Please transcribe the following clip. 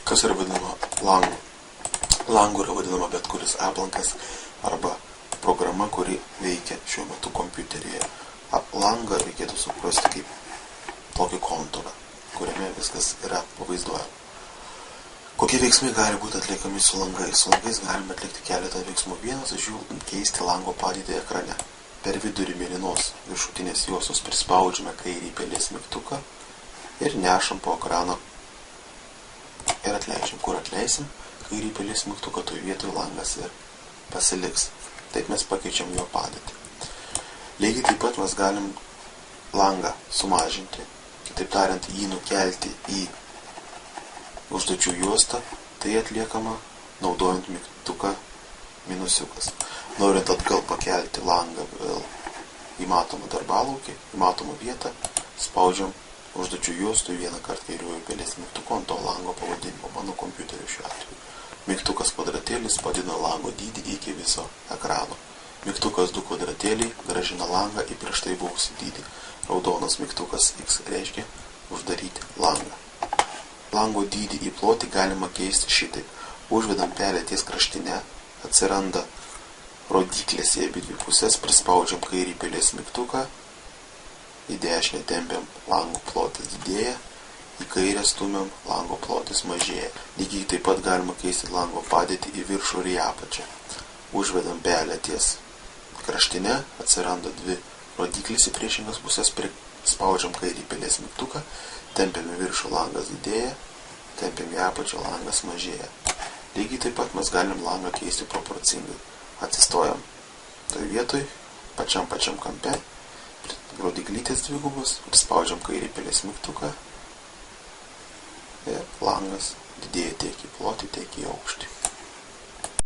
Kas yra vadinama langu? Langu yra vadinama bet kuris aplankas arba programa, kuri veikia šiuo metu kompiuteryje. Langą reikėtų suprasti kaip tokį kontūrą, kuriame viskas yra pavaizduojama. Kokie veiksmai gali būti atliekami su langais? Su langais galime atlikti keletą veiksmų. Vienas iš jų keisti lango padėtį ekrane. Per vidurį mėlynos viršutinės juostos prispaudžiame kairį pelės mygtuką ir nešam po ekraną ir atleidžiam. Kur atleisim kairį pelės mygtuką, toj vietoj langas ir pasiliks. Taip mes pakeičiam jo padėtį. Lygiai taip pat mes galim langą sumažinti, kitaip tariant, jį nukelti į užduočių juostą, tai atliekama naudojant mygtuką minusiukas. Norint atgal pakelti langą vėl į matomą darbalaukį, į matomą vietą, spaudžiam užduočių juostų vieną kartą kairiuoju pelės mygtuku ant to lango pavadinimo, mano kompiuteriu šiuo atveju. Mygtukas kvadratėlis padidina lango dydį iki viso ekrano. Mygtukas 2 kvadratėliai grąžina langą į prieš tai buvusį dydį. Raudonas mygtukas X reiškia uždaryti langą. Lango dydį į plotį galima keisti šitaip. Užvedam pelę ties kraštinę, atsiranda rodiklės į abi dvi pusės, prispaudžiam kairį pelės mygtuką, į dešinę tempiam lango plotis didėja, į kairę stumiam lango plotis mažėja. Lygiai taip pat galima keisti lango padėtį į viršų ir į apačią. Užvedam pelę ties kraštinę, atsiranda dvi rodiklės į priešingas pusės, prispaudžiam kairį pelės mygtuką, tempiam į viršų langas didėja, tempiam į apačią langas mažėja. Lygiai taip pat mes galim langą keisti proporcingai. Atsistojam toj vietoj, pačiam kampe, rodiklytės dvigubos, prispaudžiam kairį pelės mygtuką ir langas didėja tiek į plotį, tiek į aukštį.